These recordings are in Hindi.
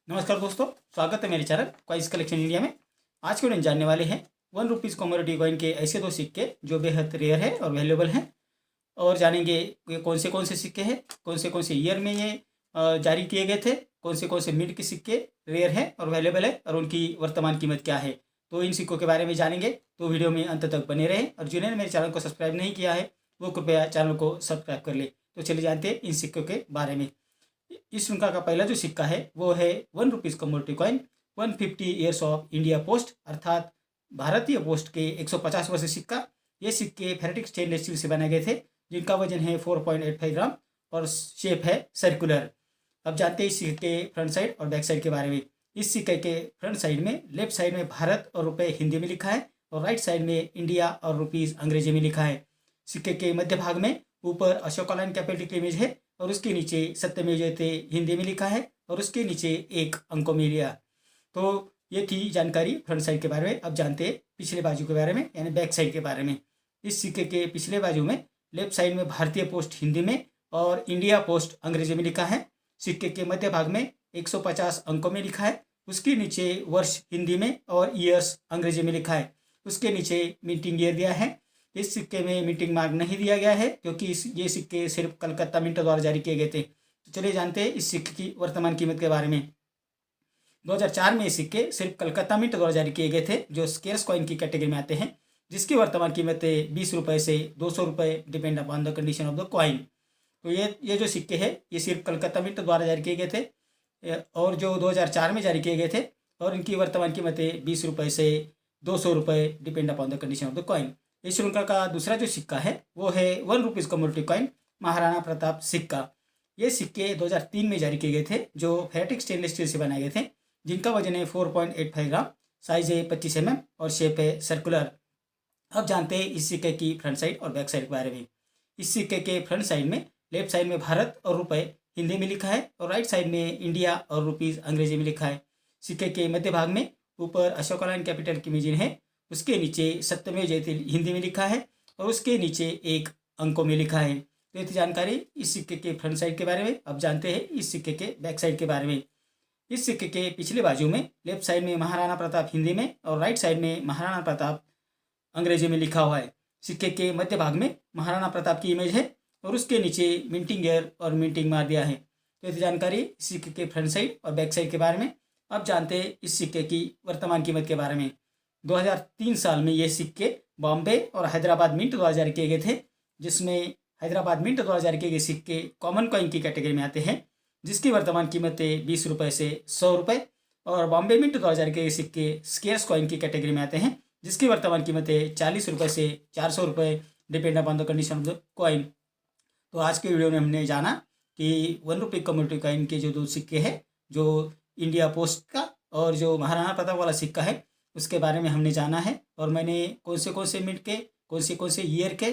नमस्कार दोस्तों, स्वागत है मेरे चैनल क्वाइस कलेक्शन इंडिया में। आज के दिन जानने वाले हैं 1 रुपीज़ कॉमोडिटी कॉइन के ऐसे दो सिक्के जो बेहद रेयर है और वैल्यूएबल हैं, और जानेंगे ये कौन से सिक्के हैं, कौन से ईयर में ये जारी किए गए थे, कौन से मिंट के सिक्के रेयर हैं और वैल्यूएबल है और उनकी वर्तमान कीमत क्या है। तो इन सिक्कों के बारे में जानेंगे, तो वीडियो में अंत तक बने रहें। और जिन्होंने मेरे चैनल को सब्सक्राइब नहीं किया है वो कृपया चैनल को सब्सक्राइब कर ले। तो चलिए जानते हैं इन सिक्कों के बारे में। इस श्रृंखला का पहला जो सिक्का है वो है 1 rupees commodity coin 150 years of India post, अर्थात भारतीय पोस्ट के 150 वर्ष सिक्का। ये सिक्के फेरेटिक स्टेनलेस स्टील से बनाए गए थे, जिनका वजन है 4.85 ग्राम और शेप है सर्कुलर। अब जानते हैं इस सिक्के के फ्रंट साइड और बैक साइड के बारे में। इस सिक्के के फ्रंट साइड में लेफ्ट साइड में भारत और रुपए हिंदी में लिखा है और राइट साइड में इंडिया और रुपीज़ अंग्रेजी में लिखा है। सिक्के के मध्य भाग में ऊपर अशोका लाइन कैपिटल की इमेज है और उसके नीचे सत्यमेव जयते हिंदी में लिखा है और उसके नीचे एक अंकों में लिया। तो ये थी जानकारी फ्रंट साइड के बारे में। अब जानते हैं पिछले बाजू के बारे में, यानी बैक साइड के बारे में। इस सिक्के के पिछले बाजू में लेफ्ट साइड में भारतीय पोस्ट हिंदी में और इंडिया पोस्ट अंग्रेजी में लिखा है। सिक्के के मध्य भाग में 150 अंकों में लिखा है। उसके नीचे वर्ष हिंदी में और ईयर्स अंग्रेजी में लिखा है। उसके नीचे मिंटिंग ईयर दिया है। इस सिक्के में मिंटिंग मार्क नहीं दिया गया है क्योंकि ये सिक्के सिर्फ कलकत्ता मिंट द्वारा जारी किए गए थे। तो चलिए जानते हैं इस सिक्के की वर्तमान कीमत के बारे में। 2004 में ये सिक्के सिर्फ कलकत्ता मिंट द्वारा जारी किए गए थे, जो स्केर्स कॉइन की कैटेगरी में आते हैं, जिसकी वर्तमान कीमत है 20 रुपये से 200 रुपये, depend upon the condition of the coin. तो ये जो सिक्के हैं ये सिर्फ कलकत्ता मिंट द्वारा जारी किए गए थे और जो 2004 में जारी किए गए थे, और इनकी वर्तमान कीमत है 20 रुपये से 200 रुपये, depend upon the condition of the coin. इस श्रृंखला का दूसरा जो सिक्का है वो है 1 rupees commodity coin Maharana Pratap सिक्का। ये सिक्के 2003 में जारी किए गए थे, जो फेरेटिक स्टेनलेस स्टील से बनाए गए थे, जिनका वजन है 4.85 ग्राम, साइज है 25 mm और शेप है सर्कुलर। अब जानते हैं इस सिक्के की फ्रंट साइड और बैक साइड के बारे में। इस सिक्के के फ्रंट साइड में लेफ्ट साइड में भारत और रुपए हिंदी में लिखा है और राइट साइड में इंडिया और रुपीज़ अंग्रेजी में लिखा है। सिक्के के मध्य भाग में ऊपर अशोका लाइन कैपिटल की इमेज है, उसके नीचे सत्यमेव जयते हिंदी में लिखा है और उसके नीचे एक अंकों में लिखा है। तो ये थी जानकारी इस सिक्के के फ्रंट साइड के बारे में। अब जानते हैं इस सिक्के के बैक साइड के बारे में। इस सिक्के के पिछले बाजू में लेफ्ट साइड में महाराणा प्रताप हिंदी में और राइट साइड में महाराणा प्रताप अंग्रेजी में लिखा हुआ है। सिक्के के मध्य भाग में महाराणा प्रताप की इमेज है और उसके नीचे मिंटिंग ईयर और मिंटिंग मार दिया है। तो ये थी जानकारी इस सिक्के के फ्रंट साइड और बैक साइड के बारे में। अब जानते हैं इस सिक्के की वर्तमान कीमत के बारे में। 2003 साल में ये सिक्के बॉम्बे और हैदराबाद मिंट द्वारा जारी किए गए थे, जिसमें हैदराबाद मिंट द्वारा जारी किए गए सिक्के कॉमन कॉइन की कैटेगरी में आते हैं, जिसकी वर्तमान कीमत है 20 रुपये से 100 रुपये, और बॉम्बे मिंट द्वारा जारी किए गए सिक्के स्केर्स कॉइन की कैटेगरी में आते हैं, जिसकी वर्तमान कीमत है 40 रुपये से 400 रुपये, depend upon the condition of the coin. तो आज के वीडियो में हमने जाना कि 1 रुपये कमोडिटी कॉइन के जो दो सिक्के हैं, जो इंडिया पोस्ट का और जो महाराणा प्रताप वाला सिक्का है, उसके बारे में हमने जाना है। और मैंने कौन से मिनट के कौन से ईयर के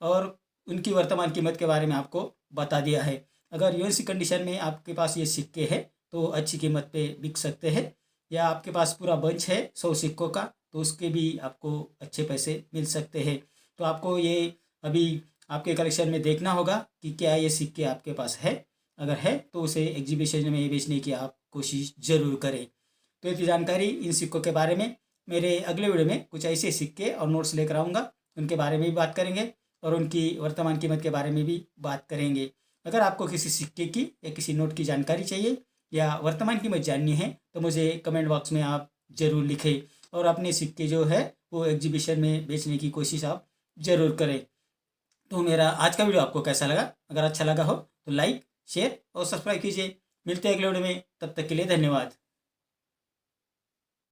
और उनकी वर्तमान कीमत के बारे में आपको बता दिया है। अगर यूएनसी कंडीशन में आपके पास ये सिक्के हैं तो अच्छी कीमत पे बिक सकते हैं, या आपके पास पूरा बंच है 100 सिक्कों का तो उसके भी आपको अच्छे पैसे मिल सकते हैं। तो आपको ये अभी आपके कलेक्शन में देखना होगा कि क्या ये सिक्के आपके पास है। अगर है तो उसे एग्जीबिशन में बेचने की आप कोशिश ज़रूर करें। तो ये जानकारी इन सिक्कों के बारे में। मेरे अगले वीडियो में कुछ ऐसे सिक्के और नोट्स लेकर आऊँगा, उनके बारे में भी बात करेंगे और उनकी वर्तमान कीमत के बारे में भी बात करेंगे। अगर आपको किसी सिक्के की या किसी नोट की जानकारी चाहिए या वर्तमान कीमत जाननी है तो मुझे कमेंट बॉक्स में आप ज़रूर लिखें, और अपने सिक्के जो है वो एग्जीबिशन में बेचने की कोशिश आप ज़रूर करें। तो मेरा आज का वीडियो आपको कैसा लगा? अगर अच्छा लगा हो तो लाइक, शेयर और सब्सक्राइब कीजिए। मिलते हैं अगले वीडियो में, तब तक के लिए धन्यवाद।